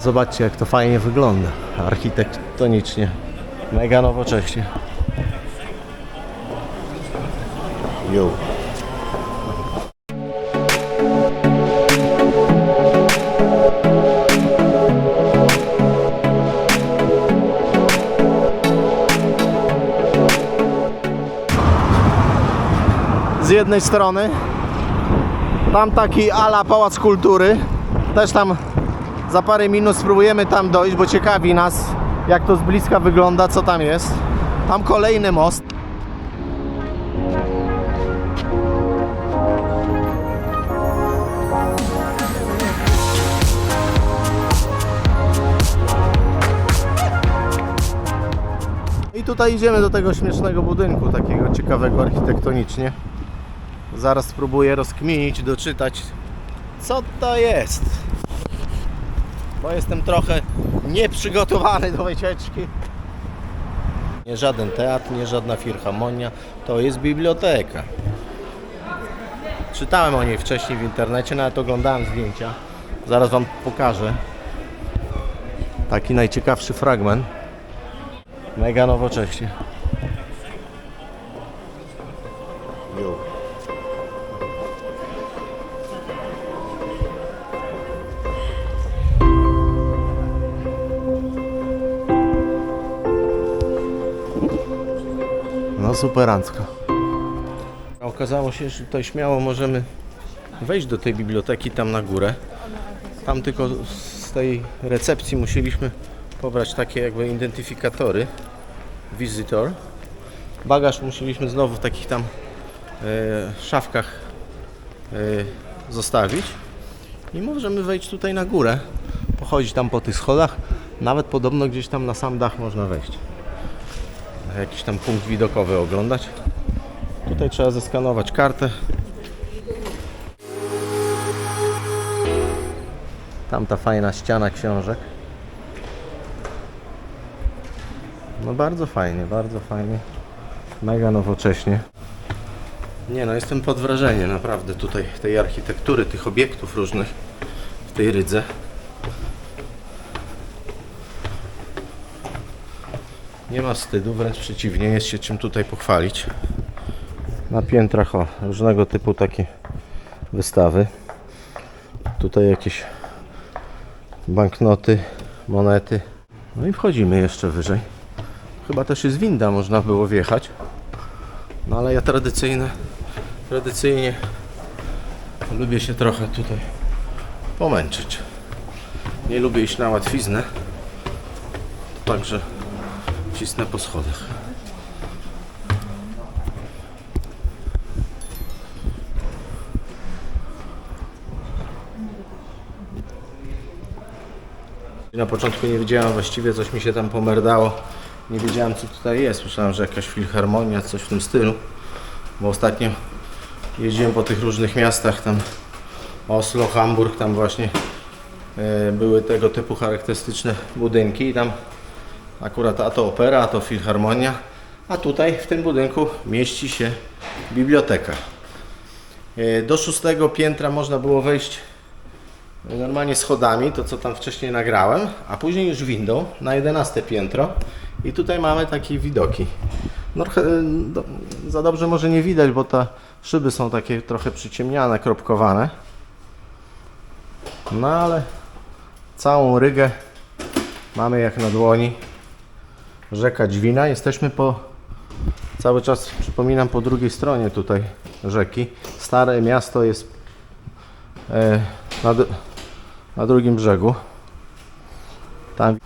Zobaczcie, jak to fajnie wygląda architektonicznie, mega nowocześnie. Yo. Z jednej strony tam taki ala Pałac Kultury, też tam za parę minut spróbujemy tam dojść, bo ciekawi nas, jak to z bliska wygląda, co tam jest. Tam kolejny most. I tutaj idziemy do tego śmiesznego budynku, takiego ciekawego architektonicznie. Zaraz spróbuję rozkminić, doczytać, co to jest. Bo jestem trochę nieprzygotowany do wycieczki. Nie żaden teatr, nie żadna filharmonia, to jest biblioteka. Czytałem o niej wcześniej w internecie, nawet oglądałem zdjęcia. Zaraz wam pokażę. Taki najciekawszy fragment. Mega nowocześnie. No superancko. Okazało się, że tutaj śmiało możemy wejść do tej biblioteki tam na górę. Tam tylko z tej recepcji musieliśmy pobrać takie jakby identyfikatory. Visitor. Bagaż musieliśmy znowu w takich tam szafkach zostawić. I możemy wejść tutaj na górę. Pochodzić tam po tych schodach. Nawet podobno gdzieś tam na sam dach można wejść. Jakiś tam punkt widokowy oglądać. Tutaj trzeba zeskanować kartę. Tam ta fajna ściana książek. No bardzo fajnie, bardzo fajnie. Mega nowocześnie. Nie no, jestem pod wrażeniem naprawdę tutaj tej architektury, tych obiektów różnych w tej Rydze. Nie ma wstydu, wręcz przeciwnie, jest się czym tutaj pochwalić. Na piętrach różnego typu takie wystawy. Tutaj jakieś banknoty, monety. No i wchodzimy jeszcze wyżej. Chyba też jest winda, można było wjechać. No ale ja tradycyjnie lubię się trochę tutaj pomęczyć. Nie lubię iść na łatwiznę. Także cisnę po schodach. Na początku nie wiedziałem właściwie, coś mi się tam pomerdało. Nie wiedziałem, co tutaj jest. Myślałem, że jakaś filharmonia, coś w tym stylu. Bo ostatnio jeździłem po tych różnych miastach, tam Oslo, Hamburg, tam właśnie były tego typu charakterystyczne budynki i tam akurat a to opera, a to filharmonia, a tutaj w tym budynku mieści się biblioteka. Do 6. piętra można było wejść normalnie schodami, to co tam wcześniej nagrałem, a później już windą na 11. piętro i tutaj mamy takie widoki. No, za dobrze może nie widać, bo te szyby są takie trochę przyciemniane, kropkowane. No ale całą Rygę mamy jak na dłoni. Rzeka Dźwina. Jesteśmy cały czas, przypominam, po drugiej stronie tutaj rzeki. Stare miasto jest na drugim brzegu. Tam.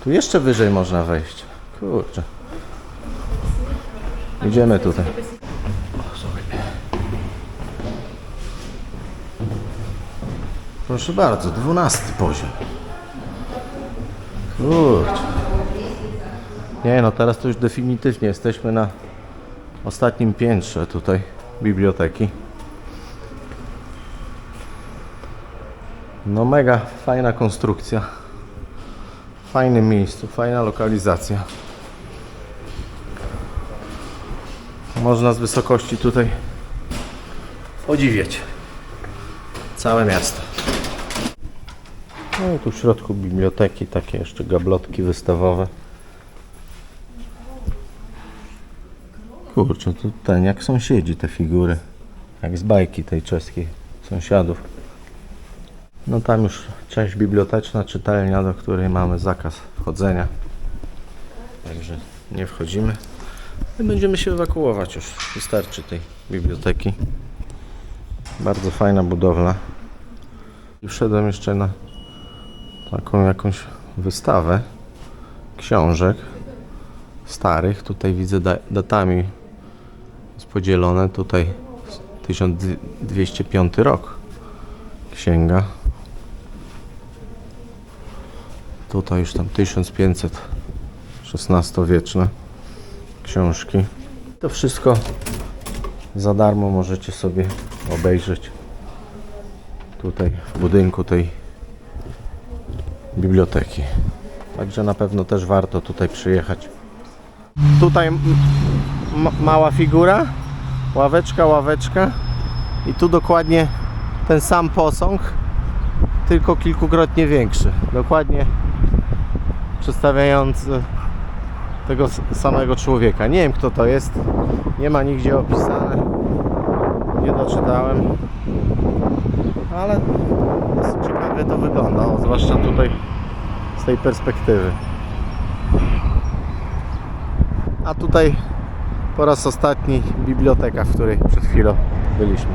Tu jeszcze wyżej można wejść. Kurczę. Idziemy tutaj. Proszę bardzo, 12. poziom. Kurczę. Nie no, teraz to już definitywnie jesteśmy na ostatnim piętrze tutaj biblioteki. No mega fajna konstrukcja. W fajnym miejscu, fajna lokalizacja. Można z wysokości tutaj podziwiać całe miasto. No i tu w środku biblioteki takie jeszcze gablotki wystawowe. Kurczę, tu ten jak sąsiedzi te figury. Jak z bajki tej czeskiej sąsiadów. No tam już część biblioteczna, czytelnia, do której mamy zakaz wchodzenia. Także nie wchodzimy. I będziemy się ewakuować już. Wystarczy tej biblioteki. Bardzo fajna budowla. I wszedłem jeszcze na taką jakąś wystawę książek starych. Tutaj widzę datami jest podzielone. Tutaj 1205 rok księga. Tutaj już tam 1500 XVI-wieczne książki. To wszystko za darmo możecie sobie obejrzeć tutaj w budynku tej biblioteki. Także na pewno też warto tutaj przyjechać. Tutaj mała figura, ławeczka i tu dokładnie ten sam posąg, tylko kilkukrotnie większy. Dokładnie przedstawiający tego samego człowieka. Nie wiem, kto to jest, nie ma nigdzie opisane, nie doczytałem, ale ciekawie to wygląda, zwłaszcza tutaj z tej perspektywy. A tutaj po raz ostatni biblioteka, w której przed chwilą byliśmy.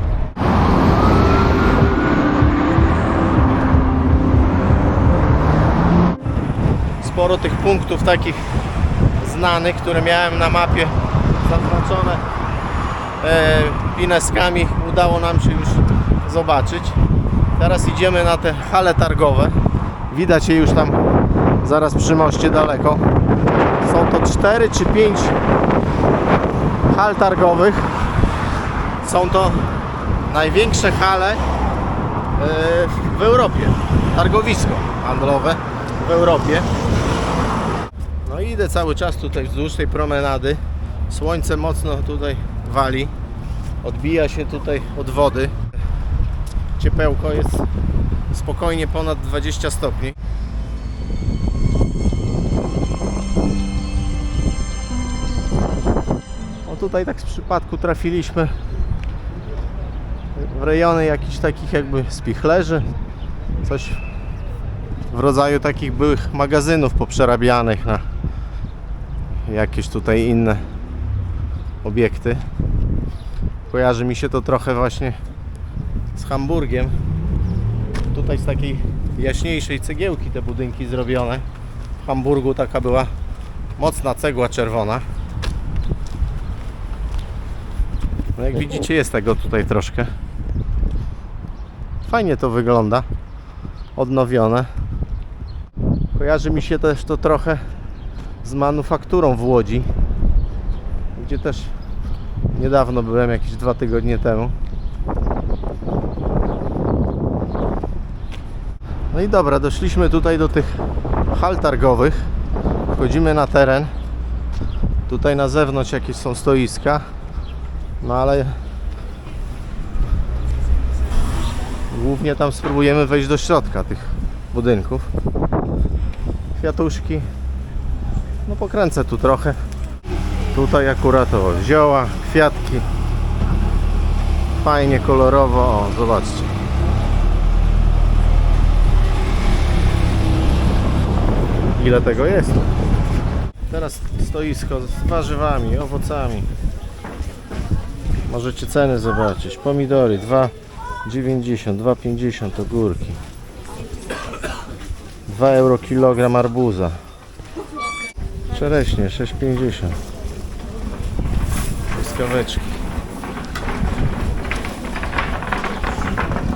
Sporo tych punktów takich znanych, które miałem na mapie zaznaczone pineskami, udało nam się już zobaczyć. Teraz idziemy na te hale targowe. Widać je już tam zaraz przy moście daleko. Są to 4 czy 5 hal targowych. Są to największe hale w Europie. Targowisko handlowe w Europie. No i idę cały czas tutaj wzdłuż tej promenady. Słońce mocno tutaj wali. Odbija się tutaj od wody. Ciepełko jest spokojnie ponad 20 stopni. No tutaj tak z przypadku trafiliśmy w rejony jakichś takich jakby spichlerzy. Coś w rodzaju takich byłych magazynów poprzerabianych na jakieś tutaj inne obiekty. Kojarzy mi się to trochę właśnie z Hamburgiem. Tutaj z takiej jaśniejszej cegiełki te budynki zrobione. W Hamburgu taka była mocna cegła czerwona. No jak widzicie, jest tego tutaj troszkę. Fajnie to wygląda. Odnowione. Kojarzy mi się też to trochę z manufakturą w Łodzi, gdzie też niedawno byłem, jakieś 2 tygodnie temu. No i dobra, doszliśmy tutaj do tych hal targowych. Wchodzimy na teren. Tutaj na zewnątrz jakieś są stoiska. No ale głównie tam spróbujemy wejść do środka tych budynków. Kwiatuszki. No pokręcę tu trochę. Tutaj akurat o, zioła, kwiatki. Fajnie, kolorowo. O, zobaczcie. Ile tego jest? Teraz stoisko z warzywami, owocami. Możecie ceny zobaczyć. Pomidory 2,90, 2,50 ogórki. 2 euro kilogram arbuza. Czereśnie 6,50. Truskaweczki.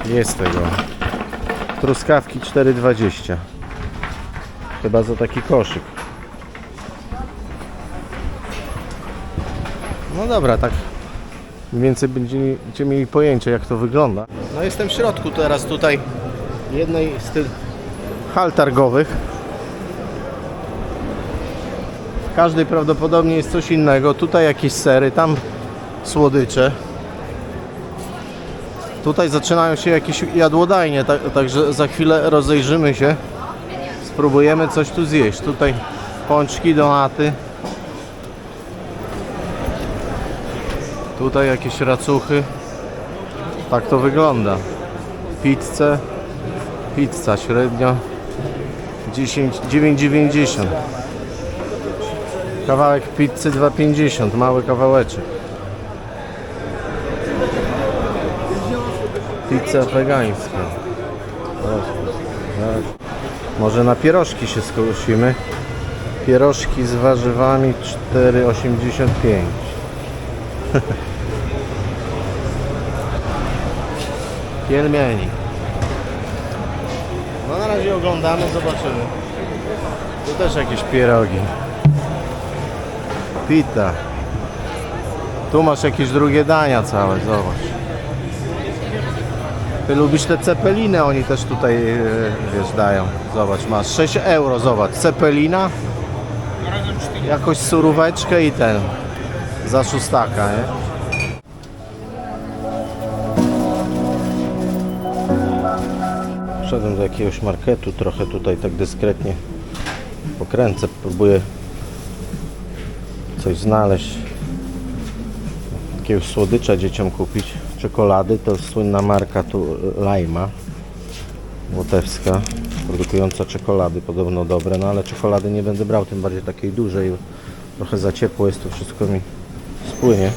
Jest tego. Truskawki 4,20. Chyba za taki koszyk. No dobra, tak mniej więcej będziecie mieli pojęcie, jak to wygląda. No jestem w środku teraz tutaj jednej z tych hal targowych. W każdej prawdopodobnie jest coś innego. Tutaj jakieś sery, tam słodycze. Tutaj zaczynają się jakieś jadłodajnie, także za chwilę rozejrzymy się. Spróbujemy coś tu zjeść. Tutaj pączki, donaty. Tutaj jakieś racuchy. Tak to wygląda. Pizza średnio 9,90. Kawałek pizzy 2,50. Mały kawałeczek. Pizza wegańska. Może na pierożki się skusimy. Pierożki z warzywami 4,85. Pielmieni. No na razie oglądamy, zobaczymy. Tu też jakieś pierogi. Pita. Tu masz jakieś drugie dania całe, zobacz. Ty lubisz te cepeliny, oni też tutaj, wiesz, dają. Zobacz, masz 6 euro, zobacz. Cepelina, jakąś suróweczkę i ten. Za szóstaka, nie? Wszedłem do jakiegoś marketu, trochę tutaj tak dyskretnie pokręcę, próbuję coś znaleźć. Jakiegoś słodycza dzieciom kupić. Czekolady, to słynna marka tu Lajma łotewska, produkująca czekolady, podobno dobre, no ale czekolady nie będę brał, tym bardziej takiej dużej, trochę za ciepło jest, to wszystko mi spłynie.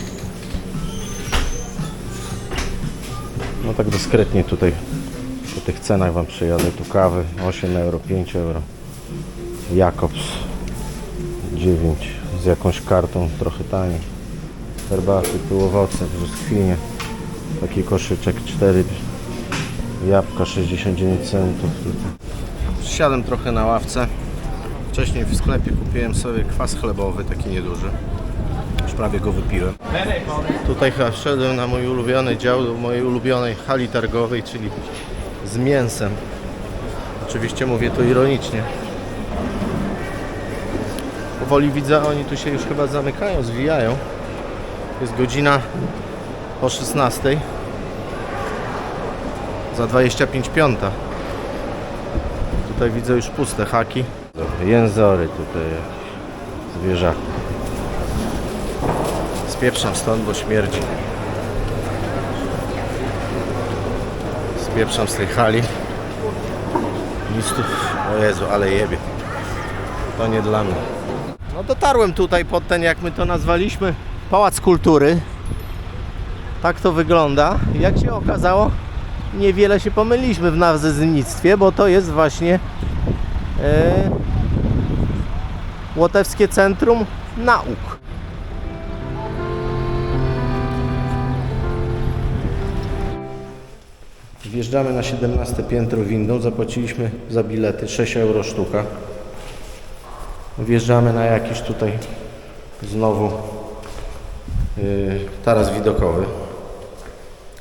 No tak dyskretnie tutaj po tych cenach wam przyjadę. Tu kawy 8 euro, 5 euro, Jakobs 9 z jakąś kartą, trochę taniej. Herbaty, tu owoce, brzoskwinie, taki koszyczek 4, jabłka 69 centów. Siadłem trochę na ławce. Wcześniej w sklepie kupiłem sobie kwas chlebowy, taki nieduży. Już prawie go wypiłem. Tutaj chyba wszedłem na mój ulubiony dział, do mojej ulubionej hali targowej, czyli z mięsem. Oczywiście mówię to ironicznie. Powoli widzę, oni tu się już chyba zamykają, zwijają. Jest godzina po 16. Za 25:05. Tutaj widzę już puste haki. Jęzory tutaj jakieś zwierzaki. Spieprzam stąd, bo śmierdzi. Spieprzam z tej hali. Listów. O Jezu, ale jebie. To nie dla mnie. No dotarłem tutaj pod ten, jak my to nazwaliśmy, Pałac Kultury. Tak to wygląda. Jak się okazało, niewiele się pomyliliśmy w nazewnictwie, bo to jest właśnie Łotewskie Centrum Nauk. Wjeżdżamy na 17 piętro windą, zapłaciliśmy za bilety 6 euro sztuka. Wjeżdżamy na jakiś tutaj znowu taras widokowy.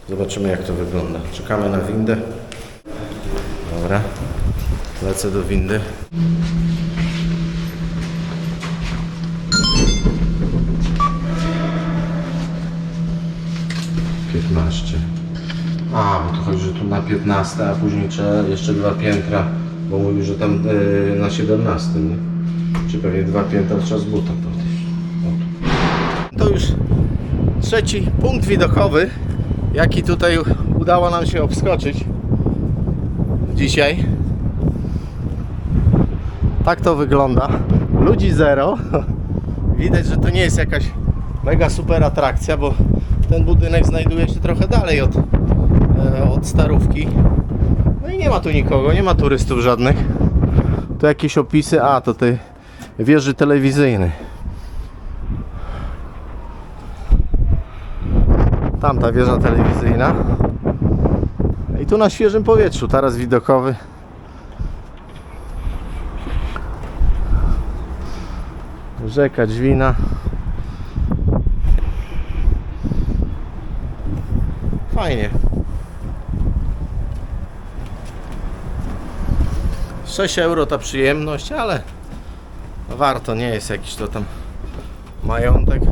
Zobaczymy, jak to wygląda. Czekamy na windę. Dobra, lecę do windy. A, bo to chodzi, że tu na 15, a później trzeba jeszcze 2 piętra, bo mówił, że tam na 17, nie? Czy pewnie 2 piętra trzeba z buta podejść. To już trzeci punkt widokowy, jaki tutaj udało nam się obskoczyć dzisiaj. Tak to wygląda. Ludzi zero. Widać, że to nie jest jakaś mega super atrakcja, bo ten budynek znajduje się trochę dalej od starówki. No i nie ma tu nikogo, nie ma turystów żadnych. Tu jakieś opisy, a to tej wieży telewizyjnej. Tamta wieża telewizyjna. I tu na świeżym powietrzu, taras widokowy. Rzeka Dźwina. Fajnie. 6 euro ta przyjemność, ale warto, nie jest jakiś to tam majątek.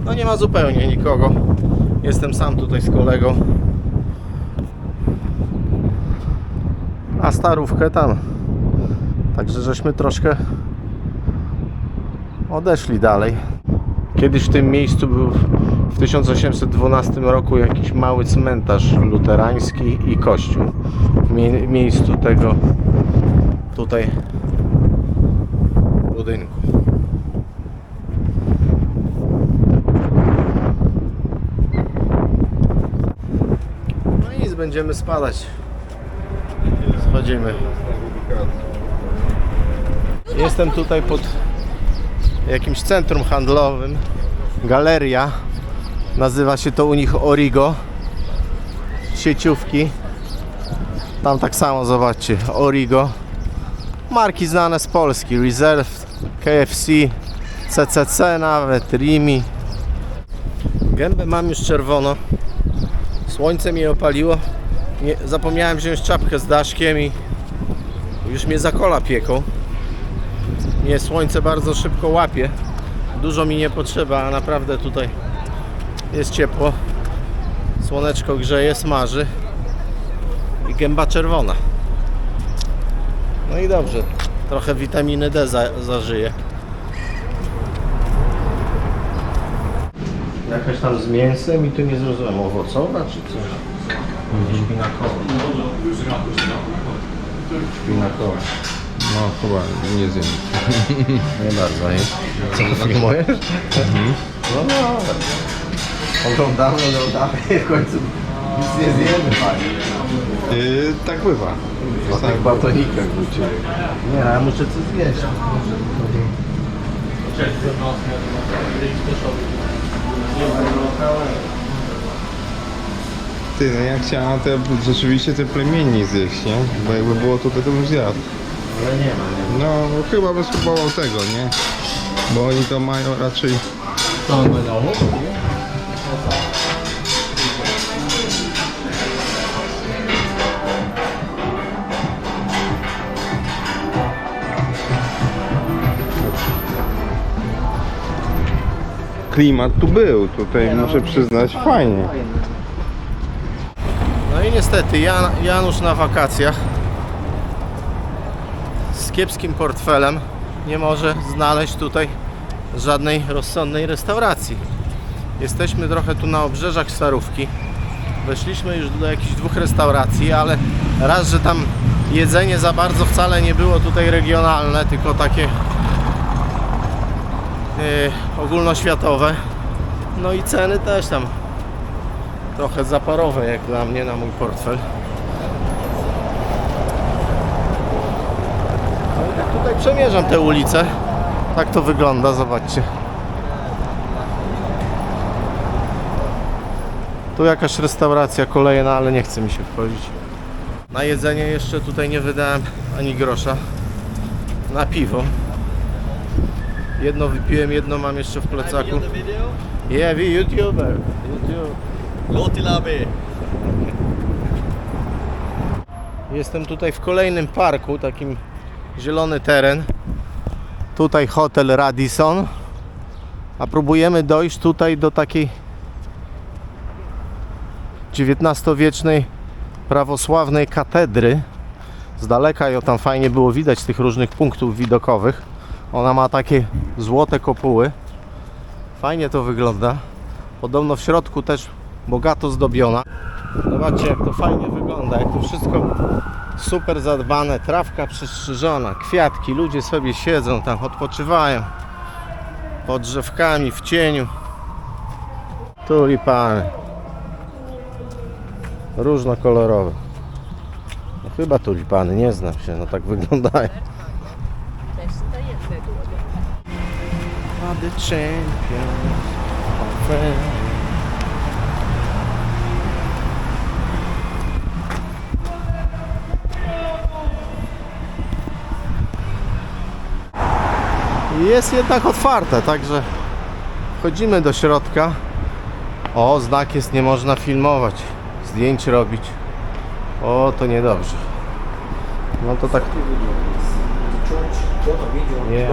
No nie ma zupełnie nikogo. Jestem sam tutaj z kolegą. A starówkę tam. Także żeśmy troszkę odeszli dalej. Kiedyś w tym miejscu był w 1812 roku jakiś mały cmentarz luterański i kościół. W miejscu tego tutaj budynku. No i nic, będziemy spadać. Schodzimy. Jestem tutaj pod jakimś centrum handlowym. Galeria. Nazywa się to u nich Origo. Sieciówki. Tam tak samo, zobaczcie, Origo. Marki znane z Polski. Reserve, KFC, CCC nawet, Rimi. Gębę mam już czerwono. Słońce mnie opaliło. Zapomniałem wziąć czapkę z daszkiem i już mnie za kola pieką. Mnie słońce bardzo szybko łapie. Dużo mi nie potrzeba, a naprawdę tutaj jest ciepło. Słoneczko grzeje, smaży. I gęba czerwona. No i dobrze. Trochę witaminy D zażyję. Jakaś tam z mięsem i tu nie zrozumiałem, owocowa czy coś? Szpinakowa. Szpinakowa. No chyba nie zjem. Nie bardzo jest. Co to filmujesz? No dobra. Oglądamy, w końcu nic nie zjemy, panie. Tak bywa. O tych batonikach u Ciebie. Nie, ja muszę coś zjeść. Ty, no ja chciałem rzeczywiście te plemienni zjeść, nie? Bo jakby było tutaj, to bym zjadł. Ale nie ma, No chyba bym spróbował tego, nie? Bo oni to mają raczej... To on będą? Klimat tu był, tutaj muszę przyznać, fajnie. No i niestety Janusz na wakacjach z kiepskim portfelem nie może znaleźć tutaj żadnej rozsądnej restauracji. Jesteśmy trochę tu na obrzeżach Starówki. Weszliśmy już do jakichś 2 restauracji, ale raz, że tam jedzenie za bardzo wcale nie było tutaj regionalne, tylko takie ogólnoświatowe. No i ceny też tam trochę zaparowe jak dla mnie, na mój portfel. No i tak tutaj przemierzam tę ulicę. Tak to wygląda, zobaczcie. Tu jakaś restauracja kolejna, ale nie chce mi się wchodzić. Na jedzenie jeszcze tutaj nie wydałem ani grosza. Na piwo. Jedno wypiłem, jedno mam jeszcze w plecaku. Yeah, we YouTuber. Jestem tutaj w kolejnym parku, takim zielony teren. Tutaj hotel Radisson. A próbujemy dojść tutaj do takiej XIX-wiecznej prawosławnej katedry. Z daleka ją tam fajnie było widać, tych różnych punktów widokowych. Ona ma takie złote kopuły. Fajnie to wygląda. Podobno w środku też bogato zdobiona. Zobaczcie, jak to fajnie wygląda, jak to wszystko super zadbane. Trawka przystrzyżona, kwiatki, ludzie sobie siedzą tam, odpoczywają pod drzewkami, w cieniu. Tulipany różnokolorowe. No, chyba tulipany, nie znam się, no tak wyglądają. The champions, my friend. Jest jednak otwarte, także wchodzimy do środka. O, znak jest, nie można filmować, zdjęć robić. O, to niedobrze. No to tak. Yeah,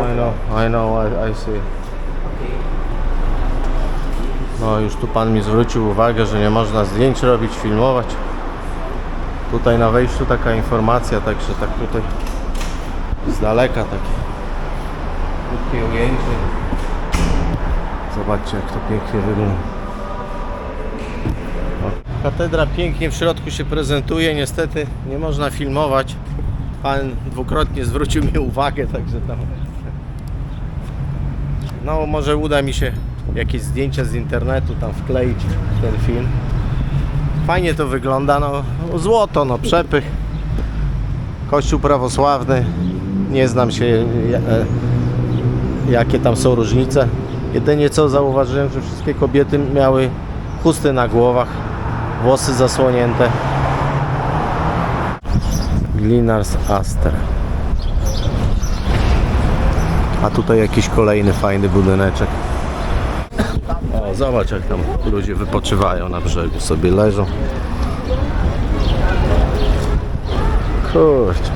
I know, I see. No już tu pan mi zwrócił uwagę, że nie można zdjęć robić, filmować. Tutaj na wejściu taka informacja, także tak tutaj z daleka takie krótkie ujęcie. Zobaczcie, jak to pięknie wygląda. O, katedra pięknie w środku się prezentuje, niestety nie można filmować. Pan dwukrotnie zwrócił mi uwagę, także tam... No może uda mi się jakieś zdjęcia z internetu tam wkleić w ten film. Fajnie to wygląda, no złoto, no przepych. Kościół prawosławny, nie znam się jakie tam są różnice. Jedynie co zauważyłem, że wszystkie kobiety miały chusty na głowach, włosy zasłonięte. Glinars Aster. A tutaj jakiś kolejny fajny budyneczek. O, zobacz jak tam ludzie wypoczywają na brzegu, sobie leżą. Kurczę.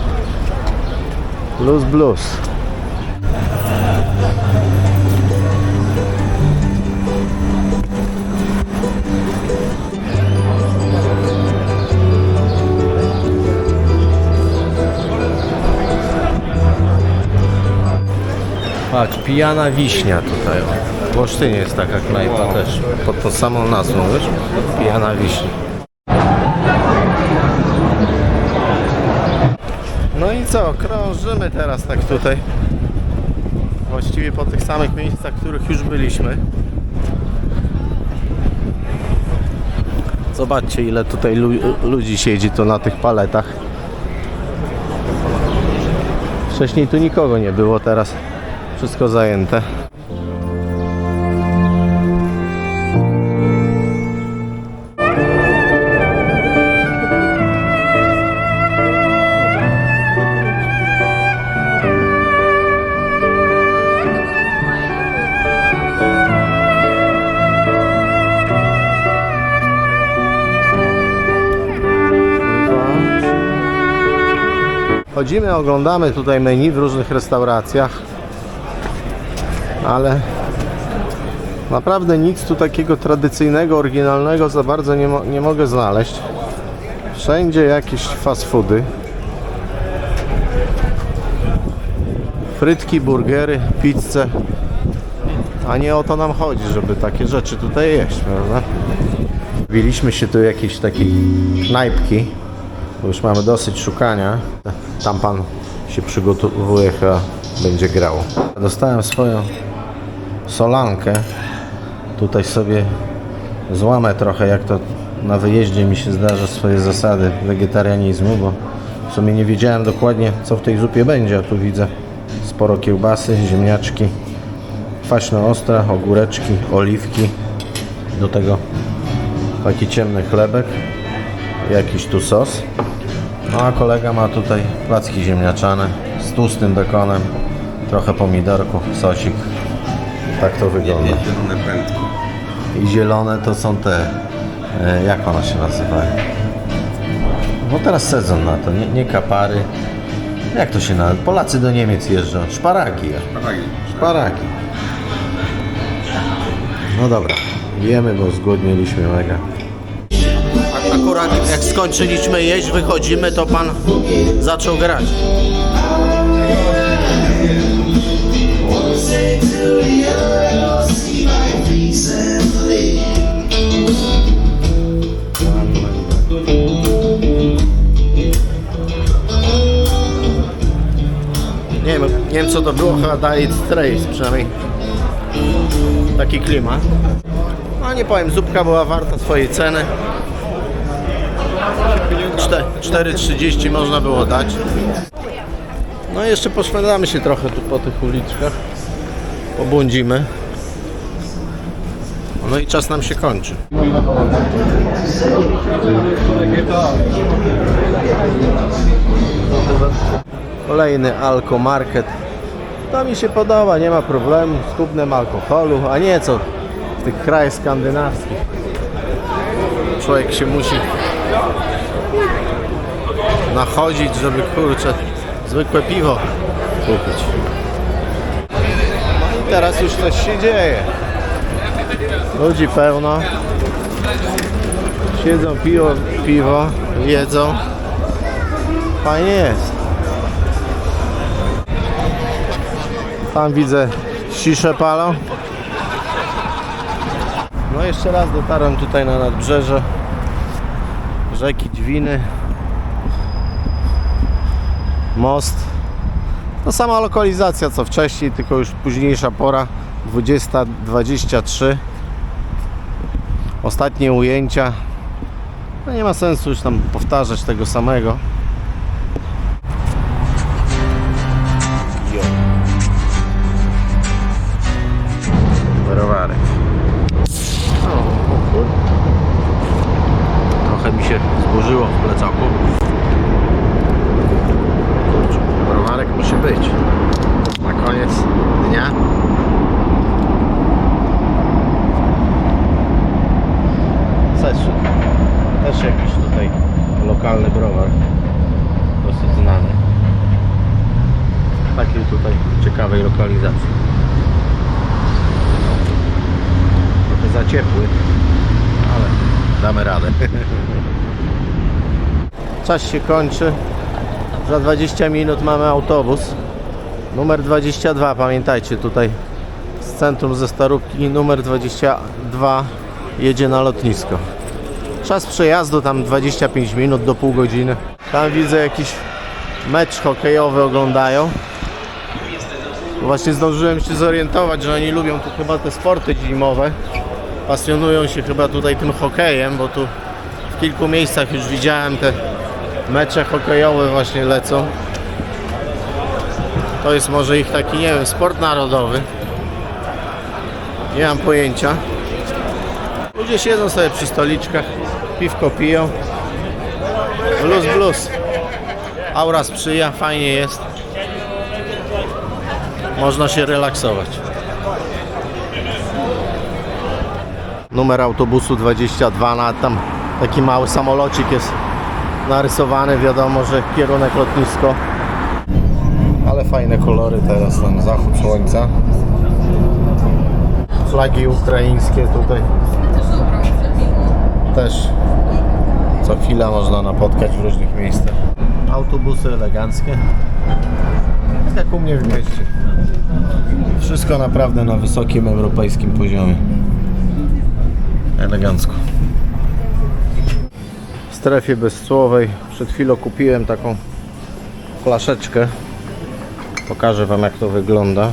Blues. Patrz, Pijana Wiśnia tutaj. W Olsztynie jest taka knajpa też. Pod tą samą nazwą, wiesz? Pijana Wiśnia. No i co? Krążymy teraz tak tutaj. Właściwie po tych samych miejscach, w których już byliśmy. Zobaczcie, ile tutaj ludzi siedzi to na tych paletach. Wcześniej tu nikogo nie było, teraz wszystko zajęte. Chodzimy, oglądamy tutaj menu w różnych restauracjach, ale naprawdę nic tu takiego tradycyjnego, oryginalnego za bardzo nie mogę znaleźć. Wszędzie jakieś fast foody. Frytki, burgery, pizzę. A nie o to nam chodzi, żeby takie rzeczy tutaj jeść, prawda? Wbiliśmy się tu jakieś takiej knajpki, bo już mamy dosyć szukania. Tam pan się przygotowuje, chyba będzie grał. Dostałem swoją solankę. Tutaj sobie złamę trochę, jak to na wyjeździe mi się zdarza, swoje zasady wegetarianizmu, bo w sumie nie wiedziałem dokładnie, co w tej zupie będzie, a tu widzę sporo kiełbasy, ziemniaczki, kwaśno ostre, ogóreczki, oliwki, do tego taki ciemny chlebek, jakiś tu sos. No a kolega ma tutaj placki ziemniaczane z tłustym bekonem, trochę pomidorków, sosik. Tak to wygląda. Zielone prędko. I zielone to są te, jak one się nazywają? No teraz sezon na to, nie kapary. Jak to się nazywa? Polacy do Niemiec jeżdżą. Szparagi. Szparagi. No dobra, jemy, bo zgłodniliśmy mega. Akurat jak skończyliśmy jeść, wychodzimy, to pan zaczął grać. Nie wiem co to było, chyba Dire Straits, przynajmniej taki klimat. No nie powiem, zupka była warta swojej ceny. 4,30 można było dać. No i jeszcze poszwendamy się trochę tu po tych uliczkach. Pobłądzimy. No i czas nam się kończy. Kolejny Alko Market. To mi się podoba, nie ma problemu z kupnem alkoholu, a nie co w tych krajach skandynawskich. Człowiek się musi nachodzić, żeby kurczę zwykłe piwo kupić. No i teraz już coś się dzieje. Ludzi pełno. Siedzą, piwo, jedzą. Fajnie jest. Tam widzę, ciszę palą. No jeszcze raz dotarłem tutaj na nadbrzeże rzeki Dwiny. Most. To sama lokalizacja co wcześniej, tylko już późniejsza pora. 20:23. Ostatnie ujęcia. No nie ma sensu już tam powtarzać tego samego. Browarek. Trochę mi się zburzyło w plecaku. Kurczę, browarek musi być na koniec dnia. Też jakiś tutaj lokalny browar, dosyć znany, takiej tutaj ciekawej lokalizacji. Trochę za ciepły, ale damy radę. Czas się kończy, za 20 minut mamy autobus numer 22, pamiętajcie, tutaj z centrum ze Starówki numer 22 jedzie na lotnisko. Czas przejazdu tam 25 minut do pół godziny. Tam widzę jakiś mecz hokejowy oglądają. Właśnie zdążyłem się zorientować, że oni lubią tu chyba te sporty zimowe. Pasjonują się chyba tutaj tym hokejem, bo tu w kilku miejscach już widziałem te mecze hokejowe właśnie lecą. To jest może ich taki, nie wiem, sport narodowy. Nie mam pojęcia. Ludzie siedzą sobie przy stoliczkach, piwko piją. Blues. Aura sprzyja, fajnie jest. Można się relaksować. Numer autobusu 22, tam taki mały samolocik jest narysowany, wiadomo, że kierunek lotnisko. Ale fajne kolory teraz, tam zachód słońca. Flagi ukraińskie tutaj też co chwila można napotkać w różnych miejscach. Autobusy eleganckie, tak jak u mnie w mieście. Wszystko naprawdę na wysokim europejskim poziomie. Elegancko. W strefie bezcłowej przed chwilą kupiłem taką flaszeczkę. Pokażę wam jak to wygląda.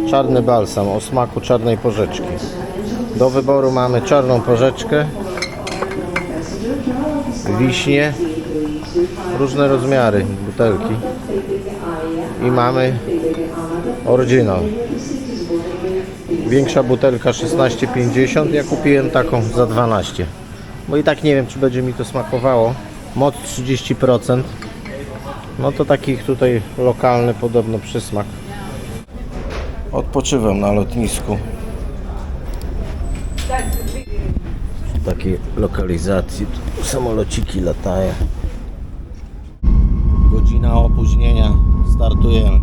Czarny balsam o smaku czarnej porzeczki. Do wyboru mamy czarną porzeczkę, wiśnie, różne rozmiary butelki i mamy oryginal. Większa butelka 16,50, ja kupiłem taką za 12, bo i tak nie wiem czy będzie mi to smakowało. Moc 30%, no to takich tutaj lokalny podobno przysmak. Odpoczywam na lotnisku. W takiej lokalizacji tu samolociki latają. Godzina opóźnienia, startujemy.